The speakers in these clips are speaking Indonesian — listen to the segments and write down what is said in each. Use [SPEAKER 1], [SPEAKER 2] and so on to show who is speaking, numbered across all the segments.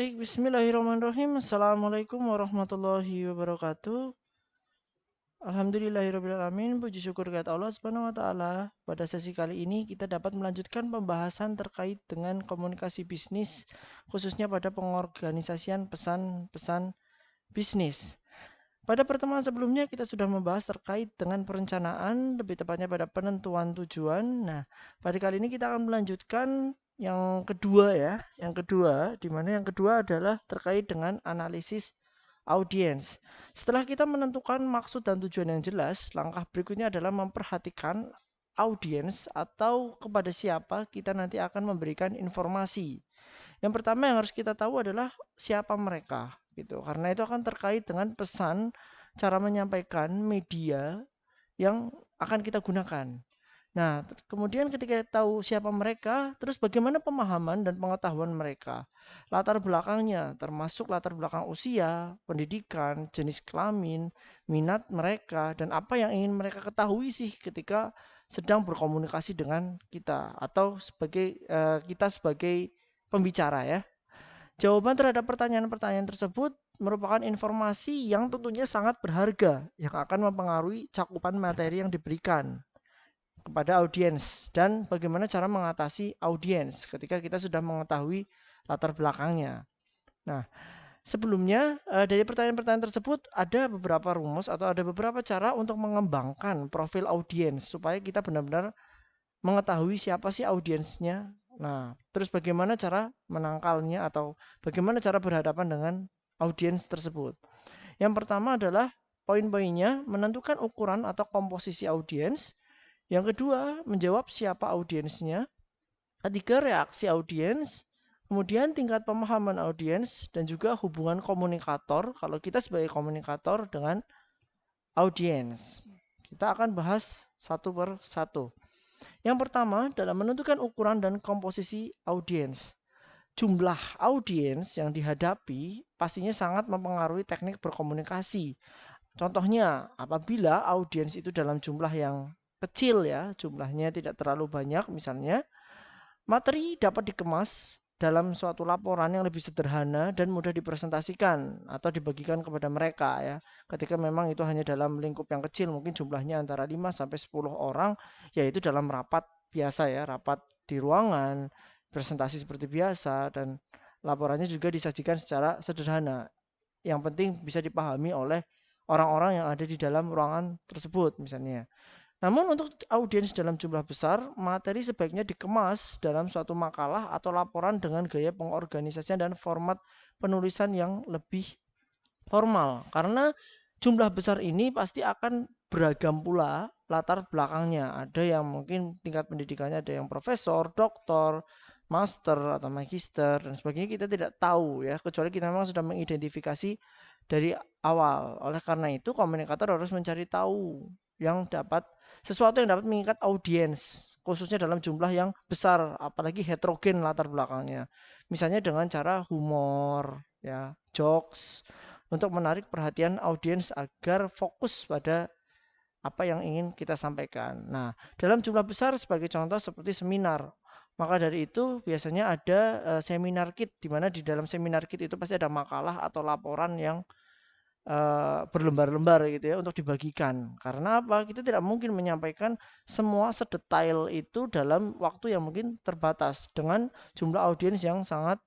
[SPEAKER 1] Baik, bismillahirrahmanirrahim. Assalamualaikum warahmatullahi wabarakatuh. Alhamdulillahirrahmanirrahim. Puji syukur kepada Allah Subhanahu wa Ta'ala. Pada sesi kali ini kita dapat melanjutkan pembahasan terkait dengan komunikasi bisnis, khususnya pada pengorganisasian pesan-pesan bisnis. Pada pertemuan sebelumnya kita sudah membahas terkait dengan perencanaan, lebih tepatnya pada penentuan tujuan. Nah, pada kali ini kita akan melanjutkan yang kedua ya. Yang kedua, di mana yang kedua adalah terkait dengan analisis audiens. Setelah kita menentukan maksud dan tujuan yang jelas, langkah berikutnya adalah memperhatikan audiens atau kepada siapa kita nanti akan memberikan informasi. Yang pertama yang harus kita tahu adalah siapa mereka gitu. Karena itu akan terkait dengan pesan, cara menyampaikan, media yang akan kita gunakan. Nah, kemudian ketika tahu siapa mereka, terus bagaimana pemahaman dan pengetahuan mereka, latar belakangnya, termasuk latar belakang usia, pendidikan, jenis kelamin, minat mereka, dan apa yang ingin mereka ketahui sih ketika sedang berkomunikasi dengan kita atau sebagai kita sebagai pembicara ya. Jawaban terhadap pertanyaan-pertanyaan tersebut merupakan informasi yang tentunya sangat berharga yang akan mempengaruhi cakupan materi yang diberikan kepada audiens dan bagaimana cara mengatasi audiens ketika kita sudah mengetahui latar belakangnya. Nah, sebelumnya dari pertanyaan-pertanyaan tersebut ada beberapa rumus atau ada beberapa cara untuk mengembangkan profil audiens supaya kita benar-benar mengetahui siapa sih audiensnya. Nah, terus bagaimana cara menangkalnya atau bagaimana cara berhadapan dengan audiens tersebut. Yang pertama adalah poin-poinnya menentukan ukuran atau komposisi audiens. Yang kedua, menjawab siapa audiensnya. Ketiga, reaksi audiens. Kemudian tingkat pemahaman audiens dan juga hubungan komunikator kalau kita sebagai komunikator dengan audiens. Kita akan bahas satu per satu. Yang pertama, dalam menentukan ukuran dan komposisi audiens. Jumlah audiens yang dihadapi pastinya sangat mempengaruhi teknik berkomunikasi. Contohnya, apabila audiens itu dalam jumlah yang kecil ya, jumlahnya tidak terlalu banyak misalnya, materi dapat dikemas dalam suatu laporan yang lebih sederhana dan mudah dipresentasikan atau dibagikan kepada mereka ya. Ketika memang itu hanya dalam lingkup yang kecil, mungkin jumlahnya antara 5 sampai 10 orang, yaitu dalam rapat biasa ya, rapat di ruangan, presentasi seperti biasa dan laporannya juga disajikan secara sederhana. Yang penting bisa dipahami oleh orang-orang yang ada di dalam ruangan tersebut misalnya. Namun untuk audiens dalam jumlah besar, materi sebaiknya dikemas dalam suatu makalah atau laporan dengan gaya pengorganisasian dan format penulisan yang lebih formal. Karena jumlah besar ini pasti akan beragam pula latar belakangnya. Ada yang mungkin tingkat pendidikannya ada yang profesor, doktor, master atau magister dan sebagainya kita tidak tahu ya, kecuali kita memang sudah mengidentifikasi dari awal. Oleh karena itu, komunikator harus mencari tahu yang dapat sesuatu yang dapat mengikat audiens, khususnya dalam jumlah yang besar, apalagi heterogen latar belakangnya. Misalnya dengan cara humor, ya, jokes, untuk menarik perhatian audiens agar fokus pada apa yang ingin kita sampaikan. Nah, dalam jumlah besar sebagai contoh seperti seminar. Maka dari itu biasanya ada seminar kit, di mana di dalam seminar kit itu pasti ada makalah atau laporan yang berlembar-lembar gitu ya untuk dibagikan. Karena apa? Kita tidak mungkin menyampaikan semua sedetail itu dalam waktu yang mungkin terbatas dengan jumlah audiens yang sangat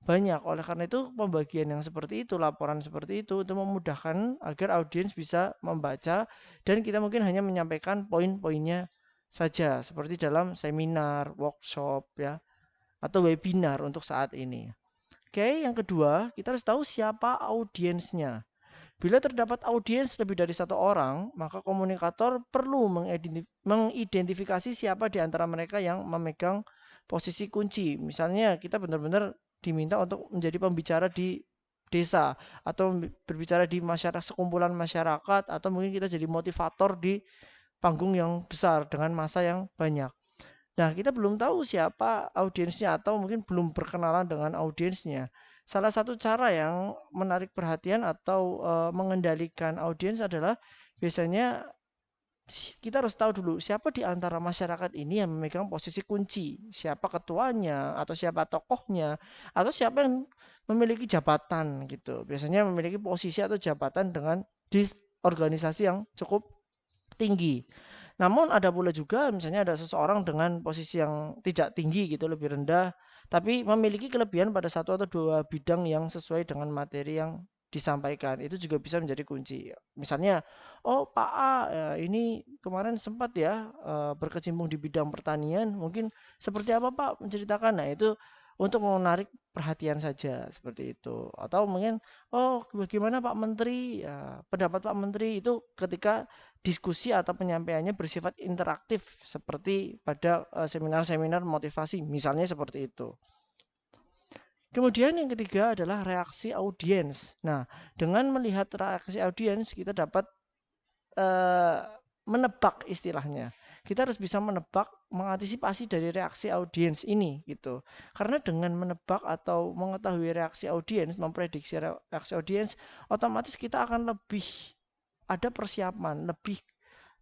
[SPEAKER 1] banyak. Oleh karena itu pembagian yang seperti itu, laporan seperti itu untuk memudahkan agar audiens bisa membaca dan kita mungkin hanya menyampaikan poin-poinnya saja seperti dalam seminar, workshop ya atau webinar untuk saat ini. Oke, yang kedua, kita harus tahu siapa audiensnya. Bila terdapat audiens lebih dari satu orang, maka komunikator perlu mengidentifikasi siapa di antara mereka yang memegang posisi kunci. Misalnya kita benar-benar diminta untuk menjadi pembicara di desa atau berbicara di masyarakat, sekumpulan masyarakat atau mungkin kita jadi motivator di panggung yang besar dengan masa yang banyak. Nah, kita belum tahu siapa audiensnya atau mungkin belum berkenalan dengan audiensnya. Salah satu cara yang menarik perhatian atau mengendalikan audiens adalah biasanya kita harus tahu dulu siapa di antara masyarakat ini yang memegang posisi kunci, siapa ketuanya atau siapa tokohnya atau siapa yang memiliki jabatan gitu. Biasanya memiliki posisi atau jabatan di organisasi yang cukup tinggi. Namun ada pula juga misalnya ada seseorang dengan posisi yang tidak tinggi gitu, lebih rendah, tapi memiliki kelebihan pada satu atau dua bidang yang sesuai dengan materi yang disampaikan. Itu juga bisa menjadi kunci. Misalnya, oh Pak A ini kemarin sempat ya berkecimpung di bidang pertanian, mungkin seperti apa Pak menceritakan. Nah, itu untuk menarik perhatian saja seperti itu. Atau mungkin, oh bagaimana Pak Menteri, ya, pendapat Pak Menteri itu ketika diskusi atau penyampaiannya bersifat interaktif seperti pada seminar-seminar motivasi, misalnya seperti itu. Kemudian yang ketiga adalah reaksi audiens. Nah, dengan melihat reaksi audiens kita dapat menebak istilahnya. Kita harus bisa menebak, mengantisipasi dari reaksi audiens ini gitu. Karena dengan menebak atau mengetahui reaksi audiens, memprediksi reaksi audiens, otomatis kita akan lebih ada persiapan, lebih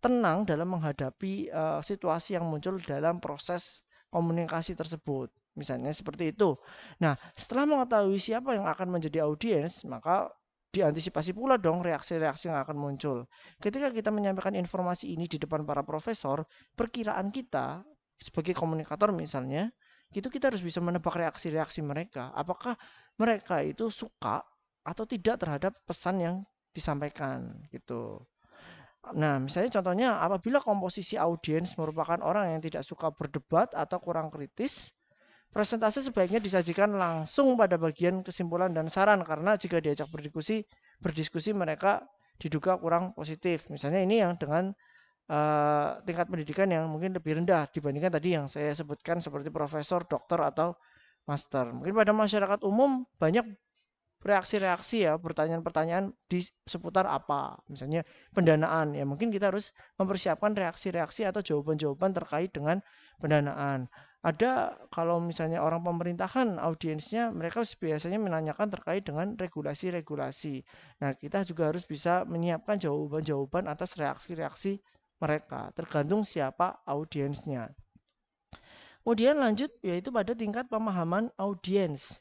[SPEAKER 1] tenang dalam menghadapi situasi yang muncul dalam proses komunikasi tersebut. Misalnya seperti itu. Nah, setelah mengetahui siapa yang akan menjadi audiens, maka diantisipasi pula dong reaksi-reaksi yang akan muncul. Ketika kita menyampaikan informasi ini di depan para profesor, perkiraan kita sebagai komunikator misalnya, itu kita harus bisa menebak reaksi-reaksi mereka. Apakah mereka itu suka atau tidak terhadap pesan yang disampaikan gitu. Nah, misalnya contohnya apabila komposisi audiens merupakan orang yang tidak suka berdebat atau kurang kritis, presentasi sebaiknya disajikan langsung pada bagian kesimpulan dan saran karena jika diajak berdiskusi mereka diduga kurang positif. Misalnya ini yang dengan tingkat pendidikan yang mungkin lebih rendah dibandingkan tadi yang saya sebutkan seperti profesor, dokter atau master. Mungkin pada masyarakat umum banyak reaksi-reaksi ya, pertanyaan-pertanyaan di seputar apa. Misalnya pendanaan ya, mungkin kita harus mempersiapkan reaksi-reaksi atau jawaban-jawaban terkait dengan pendanaan. Ada kalau misalnya orang pemerintahan audiensnya mereka biasanya menanyakan terkait dengan regulasi-regulasi. Nah, kita juga harus bisa menyiapkan jawaban-jawaban atas reaksi-reaksi mereka, tergantung siapa audiensnya. Kemudian lanjut yaitu pada tingkat pemahaman audiens.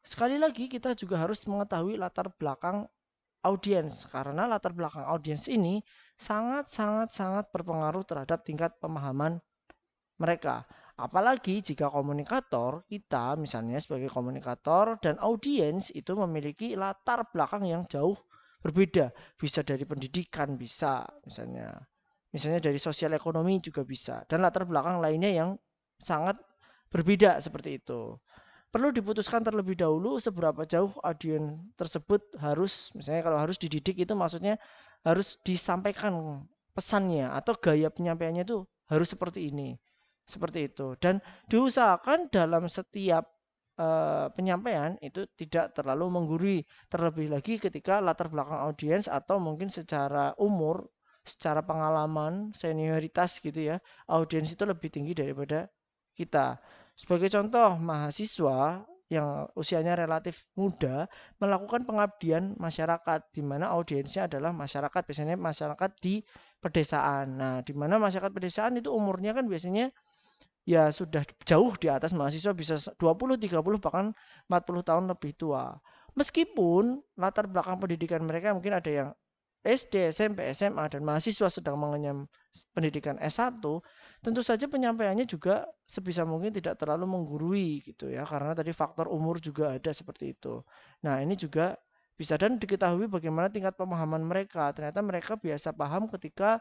[SPEAKER 1] Sekali lagi kita juga harus mengetahui latar belakang audiens karena latar belakang audiens ini sangat berpengaruh terhadap tingkat pemahaman mereka. Apalagi jika komunikator kita misalnya sebagai komunikator dan audiens itu memiliki latar belakang yang jauh berbeda. Bisa dari pendidikan, bisa misalnya dari sosial ekonomi juga bisa dan latar belakang lainnya yang sangat berbeda seperti itu. Perlu diputuskan terlebih dahulu seberapa jauh audiens tersebut harus, misalnya kalau harus dididik itu maksudnya harus disampaikan pesannya atau gaya penyampaiannya itu harus seperti ini, seperti itu. Dan diusahakan dalam setiap penyampaian itu tidak terlalu menggurui, terlebih lagi ketika latar belakang audiens atau mungkin secara umur, secara pengalaman, senioritas gitu ya, audiens itu lebih tinggi daripada kita. Sebagai contoh, mahasiswa yang usianya relatif muda melakukan pengabdian masyarakat, di mana audiensnya adalah masyarakat, biasanya masyarakat di pedesaan. Nah, di mana masyarakat pedesaan itu umurnya kan biasanya ya sudah jauh di atas mahasiswa, bisa 20, 30, bahkan 40 tahun lebih tua. Meskipun latar belakang pendidikan mereka mungkin ada yang SD, SMP, SMA, dan mahasiswa sedang mengenyam pendidikan S1, tentu saja penyampaiannya juga sebisa mungkin tidak terlalu menggurui gitu ya, karena tadi faktor umur juga ada seperti itu. Nah, ini juga bisa dan diketahui bagaimana tingkat pemahaman mereka. Ternyata mereka biasa paham ketika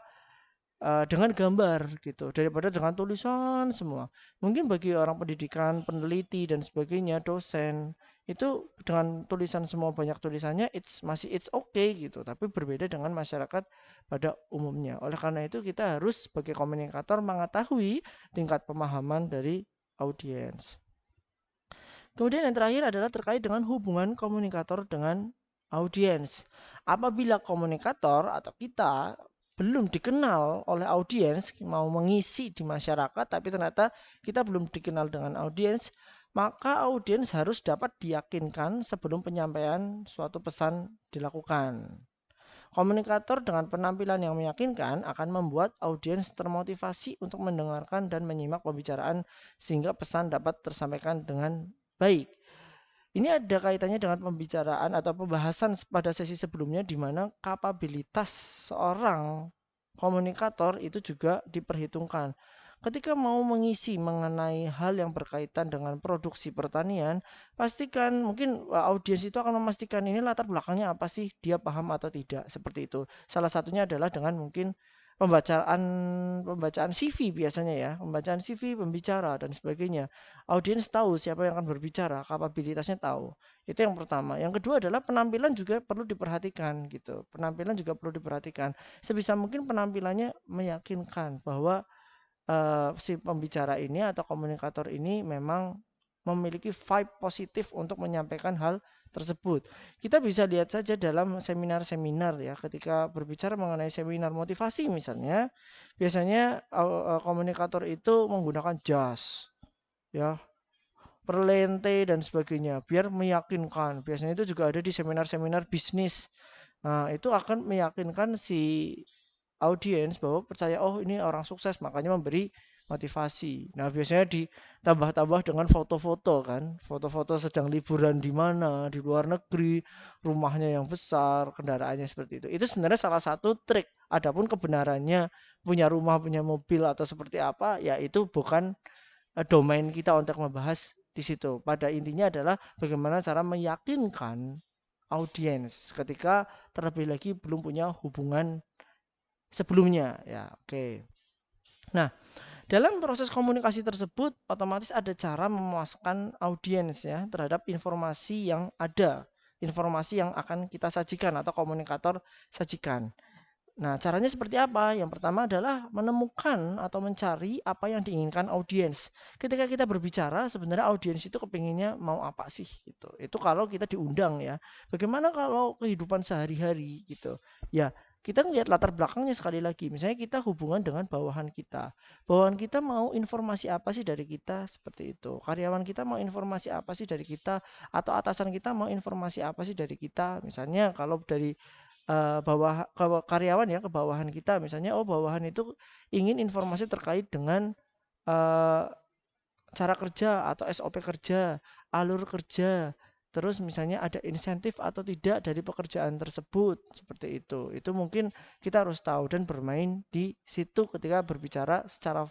[SPEAKER 1] dengan gambar gitu daripada dengan tulisan semua. Mungkin bagi orang pendidikan, peneliti dan sebagainya, dosen itu dengan tulisan semua banyak tulisannya it's okay gitu, tapi berbeda dengan masyarakat pada umumnya. Oleh karena itu kita harus sebagai komunikator mengetahui tingkat pemahaman dari audiens. Kemudian yang terakhir adalah terkait dengan hubungan komunikator dengan audiens. Apabila komunikator atau kita belum dikenal oleh audiens, mau mengisi di masyarakat, tapi ternyata kita belum dikenal dengan audiens, maka audiens harus dapat diyakinkan sebelum penyampaian suatu pesan dilakukan. Komunikator dengan penampilan yang meyakinkan akan membuat audiens termotivasi untuk mendengarkan dan menyimak pembicaraan sehingga pesan dapat tersampaikan dengan baik. Ini ada kaitannya dengan pembicaraan atau pembahasan pada sesi sebelumnya di mana kapabilitas seorang komunikator itu juga diperhitungkan. Ketika mau mengisi mengenai hal yang berkaitan dengan produksi pertanian, pastikan mungkin audiens itu akan memastikan ini latar belakangnya apa sih, dia paham atau tidak, seperti itu. Salah satunya adalah dengan mungkin pembacaan pembacaan CV biasanya ya, pembacaan CV, pembicara dan sebagainya. Audiens tahu siapa yang akan berbicara, kapabilitasnya tahu. Itu yang pertama. Yang kedua adalah penampilan juga perlu diperhatikan gitu. Penampilan juga perlu diperhatikan. Sebisa mungkin penampilannya meyakinkan bahwa si pembicara ini atau komunikator ini memang memiliki vibe positif untuk menyampaikan hal tersebut. Kita bisa lihat saja dalam seminar-seminar ya, ketika berbicara mengenai seminar motivasi misalnya, biasanya komunikator itu menggunakan jas, ya, perlente dan sebagainya, biar meyakinkan. Biasanya itu juga ada di seminar-seminar bisnis. Nah, itu akan meyakinkan si audiens bahwa percaya oh ini orang sukses makanya memberi motivasi. Nah, biasanya ditambah-tambah dengan foto-foto kan, foto-foto sedang liburan di mana, di luar negeri, rumahnya yang besar, kendaraannya seperti itu. Itu sebenarnya salah satu trik. Adapun kebenarannya punya rumah, punya mobil atau seperti apa, ya itu bukan domain kita untuk membahas di situ. Pada intinya adalah bagaimana cara meyakinkan audiens ketika terlebih lagi belum punya hubungan sebelumnya ya. Oke. Nah, dalam proses komunikasi tersebut otomatis ada cara memuaskan audiens ya terhadap informasi yang ada, informasi yang akan kita sajikan atau komunikator sajikan. Nah, caranya seperti apa? Yang pertama adalah menemukan atau mencari apa yang diinginkan audiens. Ketika kita berbicara, sebenarnya audiens itu kepinginnya mau apa sih gitu. Itu kalau kita diundang ya. Bagaimana kalau kehidupan sehari-hari gitu. Ya, kita ngelihat latar belakangnya sekali lagi. Misalnya kita hubungan dengan bawahan kita. Bawahan kita mau informasi apa sih dari kita seperti itu. Karyawan kita mau informasi apa sih dari kita atau atasan kita mau informasi apa sih dari kita. Misalnya kalau dari karyawan ya ke bawahan kita misalnya oh bawahan itu ingin informasi terkait dengan eh, cara kerja atau SOP kerja, alur kerja, terus misalnya ada insentif atau tidak dari pekerjaan tersebut seperti itu. Itu mungkin kita harus tahu dan bermain di situ ketika berbicara secara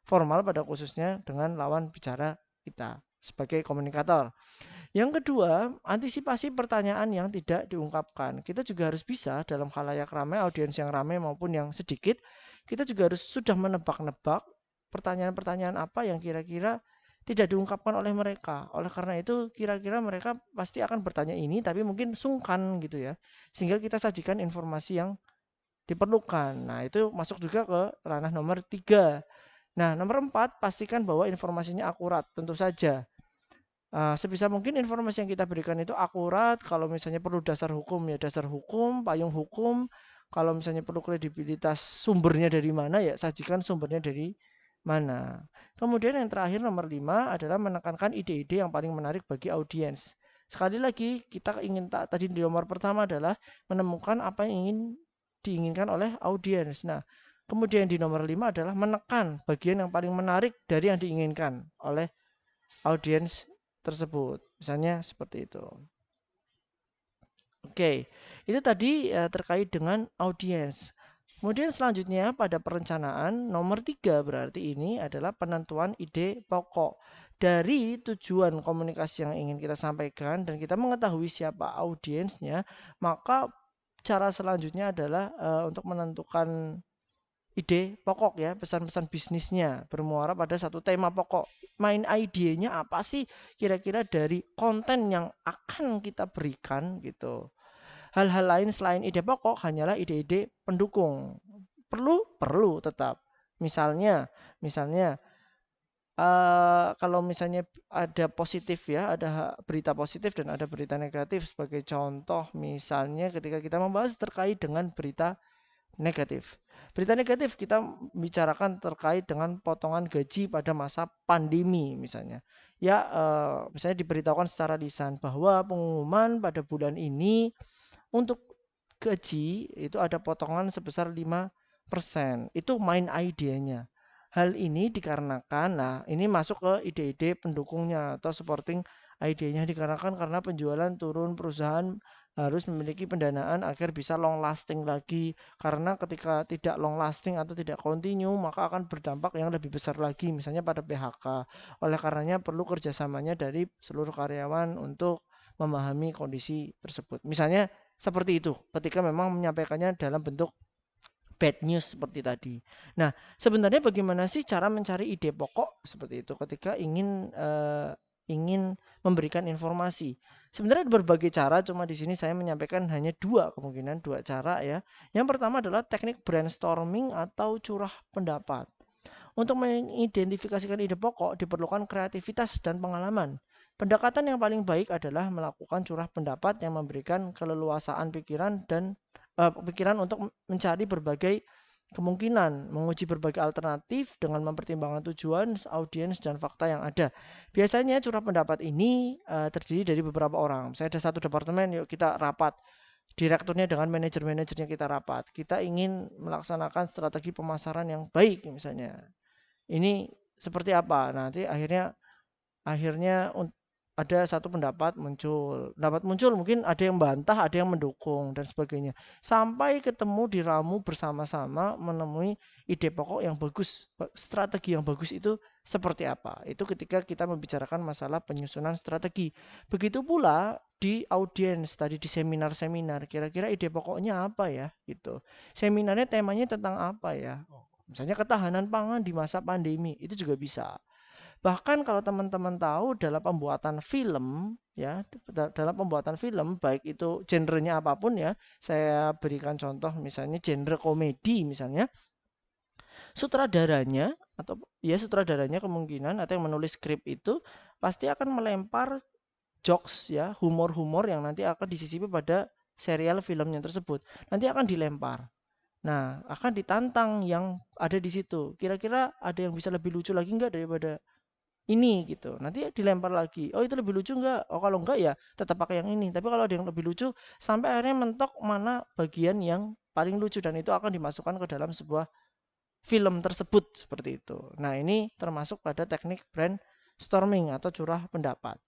[SPEAKER 1] formal pada khususnya dengan lawan bicara kita sebagai komunikator. Yang kedua, antisipasi pertanyaan yang tidak diungkapkan. Kita juga harus bisa dalam khalayak ramai, audiens yang ramai maupun yang sedikit, kita juga harus sudah menebak-nebak pertanyaan-pertanyaan apa yang kira-kira tidak diungkapkan oleh mereka. Oleh karena itu, kira-kira mereka pasti akan bertanya ini, tapi mungkin sungkan gitu ya. Sehingga kita sajikan informasi yang diperlukan. Nah, itu masuk juga ke ranah nomor 3. Nah, nomor 4, pastikan bahwa informasinya akurat, tentu saja. Sebisa mungkin informasi yang kita berikan itu akurat. Kalau misalnya perlu dasar hukum ya dasar hukum, payung hukum. Kalau misalnya perlu kredibilitas sumbernya dari mana ya sajikan sumbernya dari mana. Kemudian yang terakhir nomor 5 adalah menekankan ide-ide yang paling menarik bagi audiens. Sekali lagi kita ingin tadi di nomor pertama adalah menemukan apa yang ingin diinginkan oleh audiens. Nah, kemudian di nomor 5 adalah menekan bagian yang paling menarik dari yang diinginkan oleh audiens tersebut. Misalnya seperti itu. Oke, itu tadi terkait dengan audiens. Kemudian selanjutnya pada perencanaan nomor 3 berarti ini adalah penentuan ide pokok dari tujuan komunikasi yang ingin kita sampaikan dan kita mengetahui siapa audiensnya, maka cara selanjutnya adalah untuk menentukan ide pokok ya, pesan-pesan bisnisnya bermuara pada satu tema pokok. Main idenya apa sih kira-kira dari konten yang akan kita berikan gitu. Hal-hal lain selain ide pokok hanyalah ide-ide pendukung. Perlu tetap. Misalnya kalau misalnya ada positif ya, ada berita positif dan ada berita negatif sebagai contoh misalnya ketika kita membahas terkait dengan berita negatif. Berita negatif kita bicarakan terkait dengan potongan gaji pada masa pandemi misalnya. Ya, misalnya diberitahukan secara lisan bahwa pengumuman pada bulan ini untuk gaji itu ada potongan sebesar 5%. Itu main idenya. Hal ini dikarenakan, nah ini masuk ke ide-ide pendukungnya atau supporting Idenya dikarenakan karena penjualan turun, perusahaan harus memiliki pendanaan agar bisa long lasting lagi. Karena ketika tidak long lasting atau tidak continue, maka akan berdampak yang lebih besar lagi, misalnya pada PHK. Oleh karenanya perlu kerjasamanya dari seluruh karyawan untuk memahami kondisi tersebut. Misalnya seperti itu, ketika memang menyampaikannya dalam bentuk bad news seperti tadi. Nah, sebenarnya bagaimana sih cara mencari ide pokok seperti itu ketika ingin memberikan informasi? Sebenarnya ada berbagai cara, cuma di sini saya menyampaikan hanya dua kemungkinan, dua cara ya. Yang pertama adalah teknik brainstorming atau curah pendapat. Untuk mengidentifikasikan ide pokok diperlukan kreativitas dan pengalaman. Pendekatan yang paling baik adalah melakukan curah pendapat yang memberikan keleluasaan pikiran untuk mencari berbagai kemungkinan, menguji berbagai alternatif dengan mempertimbangkan tujuan, audiens, dan fakta yang ada. Biasanya curah pendapat ini terdiri dari beberapa orang. Misalnya ada satu departemen, yuk kita rapat. Direkturnya dengan manajer-manajernya kita rapat. Kita ingin melaksanakan strategi pemasaran yang baik misalnya. Ini seperti apa? Nanti akhirnya ada satu pendapat muncul mungkin ada yang bantah, ada yang mendukung dan sebagainya. Sampai ketemu di ramu bersama-sama menemui ide pokok yang bagus, strategi yang bagus itu seperti apa? Itu ketika kita membicarakan masalah penyusunan strategi. Begitu pula di audiens tadi di seminar-seminar, kira-kira ide pokoknya apa ya gitu. Seminarnya temanya tentang apa ya? Misalnya ketahanan pangan di masa pandemi, itu juga bisa. Bahkan kalau teman-teman tahu dalam pembuatan film, ya, dalam pembuatan film, baik itu genrenya apapun ya, saya berikan contoh misalnya genre komedi misalnya, sutradaranya atau ya sutradaranya kemungkinan atau yang menulis skrip itu pasti akan melempar jokes ya, humor-humor yang nanti akan disisipi pada serial filmnya tersebut. Nanti akan dilempar. Nah, akan ditantang yang ada di situ. Kira-kira ada yang bisa lebih lucu lagi nggak daripada ini gitu. Nanti dilempar lagi. Oh, itu lebih lucu nggak? Oh, kalau nggak ya tetap pakai yang ini. Tapi kalau ada yang lebih lucu, sampai akhirnya mentok mana bagian yang paling lucu dan itu akan dimasukkan ke dalam sebuah film tersebut seperti itu. Nah, ini termasuk pada teknik brainstorming atau curah pendapat.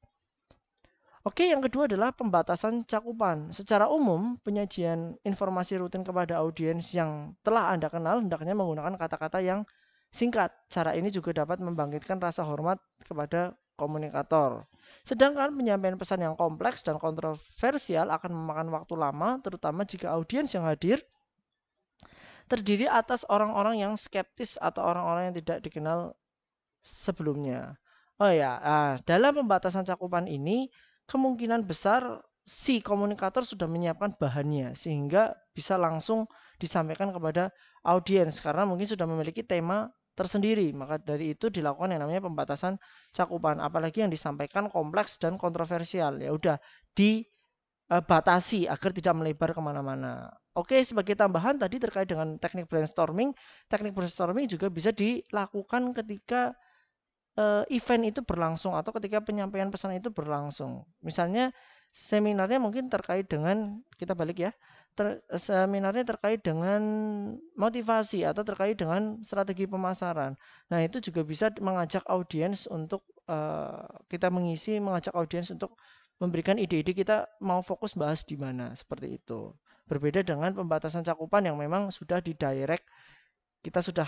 [SPEAKER 1] Oke, yang kedua adalah pembatasan cakupan. Secara umum, penyajian informasi rutin kepada audiens yang telah Anda kenal hendaknya menggunakan kata-kata yang singkat. Cara ini juga dapat membangkitkan rasa hormat kepada komunikator. Sedangkan penyampaian pesan yang kompleks dan kontroversial akan memakan waktu lama, terutama jika audiens yang hadir terdiri atas orang-orang yang skeptis atau orang-orang yang tidak dikenal sebelumnya. Oh ya, dalam pembatasan cakupan ini kemungkinan besar si komunikator sudah menyiapkan bahannya sehingga bisa langsung disampaikan kepada audiens karena mungkin sudah memiliki tema tersendiri. Maka dari itu dilakukan yang namanya pembatasan cakupan. Apalagi yang disampaikan kompleks dan kontroversial. Ya udah dibatasi agar tidak melebar kemana-mana. Oke, sebagai tambahan tadi terkait dengan teknik brainstorming juga bisa dilakukan ketika event itu berlangsung atau ketika penyampaian pesan itu berlangsung. Misalnya seminarnya mungkin terkait dengan kita balik ya. Seminarnya terkait dengan motivasi atau terkait dengan strategi pemasaran. Nah, itu juga bisa mengajak audiens untuk kita mengajak audiens untuk memberikan ide-ide kita mau fokus bahas di mana seperti itu. Berbeda dengan pembatasan cakupan yang memang sudah didirect kita sudah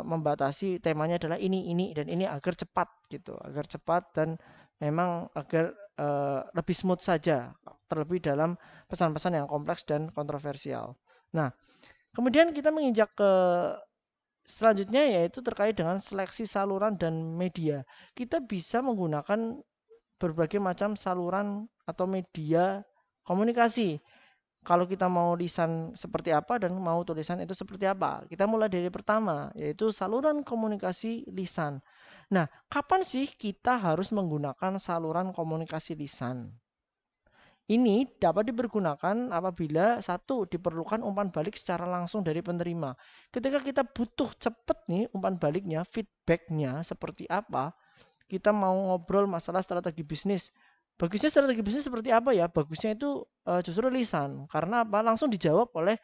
[SPEAKER 1] membatasi temanya adalah ini dan ini agar cepat gitu, agar cepat dan memang agar lebih smooth saja, terlebih dalam pesan-pesan yang kompleks dan kontroversial. Nah, kemudian kita menginjak ke selanjutnya yaitu terkait dengan seleksi saluran dan media. Kita bisa menggunakan berbagai macam saluran atau media komunikasi. Kalau kita mau lisan seperti apa dan mau tulisan itu seperti apa. Kita mulai dari pertama, yaitu saluran komunikasi lisan. Nah, kapan sih kita harus menggunakan saluran komunikasi lisan? Ini dapat dipergunakan apabila satu diperlukan umpan balik secara langsung dari penerima. Ketika kita butuh cepat nih umpan baliknya, feedbacknya seperti apa, kita mau ngobrol masalah strategi bisnis. Bagusnya strategi bisnis seperti apa ya? Bagusnya itu justru lisan. Karena apa? Langsung dijawab oleh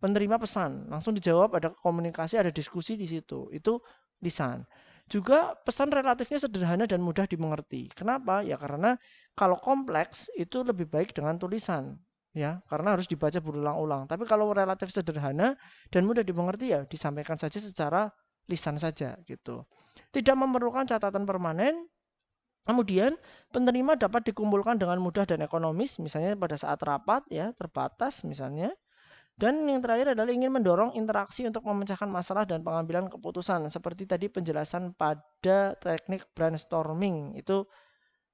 [SPEAKER 1] penerima pesan. Langsung dijawab, ada komunikasi, ada diskusi di situ. Itu lisan. Juga pesan relatifnya sederhana dan mudah dimengerti. Kenapa? Ya karena kalau kompleks itu lebih baik dengan tulisan, ya, karena harus dibaca berulang-ulang. Tapi kalau relatif sederhana dan mudah dimengerti ya disampaikan saja secara lisan saja gitu. Tidak memerlukan catatan permanen. Kemudian penerima dapat dikumpulkan dengan mudah dan ekonomis, misalnya pada saat rapat ya, terbatas misalnya. Dan yang terakhir adalah ingin mendorong interaksi untuk memecahkan masalah dan pengambilan keputusan. Seperti tadi penjelasan pada teknik brainstorming, itu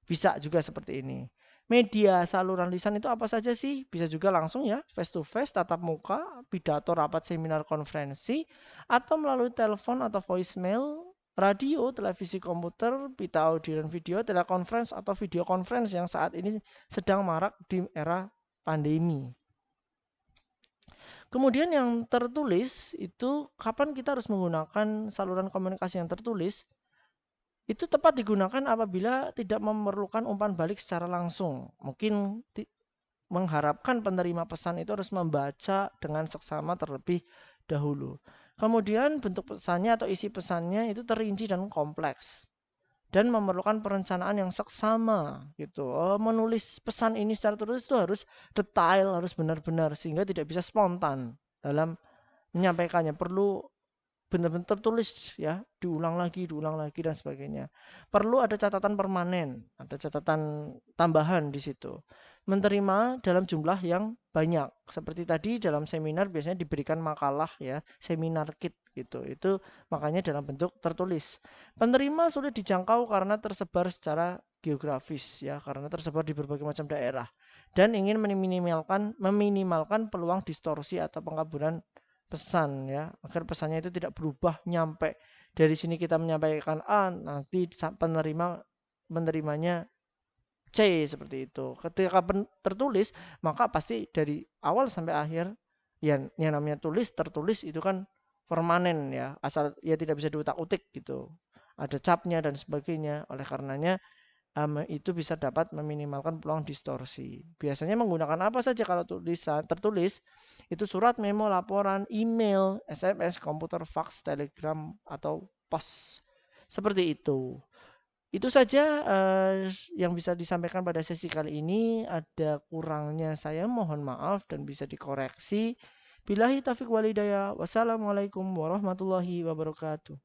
[SPEAKER 1] bisa juga seperti ini. Media saluran lisan itu apa saja sih? Bisa juga langsung ya, face to face, tatap muka, pidato, rapat, seminar, konferensi, atau melalui telepon atau voicemail, radio, televisi komputer, pita audio dan video, telekonferensi atau video conference yang saat ini sedang marak di era pandemi. Kemudian yang tertulis itu kapan kita harus menggunakan saluran komunikasi yang tertulis? Itu tepat digunakan apabila tidak memerlukan umpan balik secara langsung. Mungkin mengharapkan penerima pesan itu harus membaca dengan seksama terlebih dahulu. Kemudian bentuk pesannya atau isi pesannya itu terinci dan kompleks dan memerlukan perencanaan yang seksama gitu. Menulis pesan ini secara tertulis itu harus detail, harus benar-benar sehingga tidak bisa spontan dalam menyampaikannya. Perlu benar-benar tertulis ya, diulang lagi dan sebagainya. Perlu ada catatan permanen, ada catatan tambahan di situ. Menerima dalam jumlah yang banyak. Seperti tadi dalam seminar biasanya diberikan makalah ya, seminar kit gitu. Itu makanya dalam bentuk tertulis. Penerima sulit dijangkau karena tersebar secara geografis ya, karena tersebar di berbagai macam daerah dan ingin meminimalkan peluang distorsi atau pengkaburan pesan ya, agar pesannya itu tidak berubah nyampe dari sini kita menyampaikan A, nanti penerima menerimanya C seperti itu. Ketika tertulis, maka pasti dari awal sampai akhir yang namanya tertulis itu kan permanen ya, asal ya tidak bisa diutak-utik gitu. Ada capnya dan sebagainya. Oleh karenanya itu bisa dapat meminimalkan peluang distorsi. Biasanya menggunakan apa saja kalau tertulis? Itu surat, memo, laporan, email, SMS, komputer, fax, telegram, atau pos. Seperti itu. Itu saja yang bisa disampaikan pada sesi kali ini. Ada kurangnya saya mohon maaf dan bisa dikoreksi. Billahi taufiq walhidayah. Wassalamualaikum warahmatullahi wabarakatuh.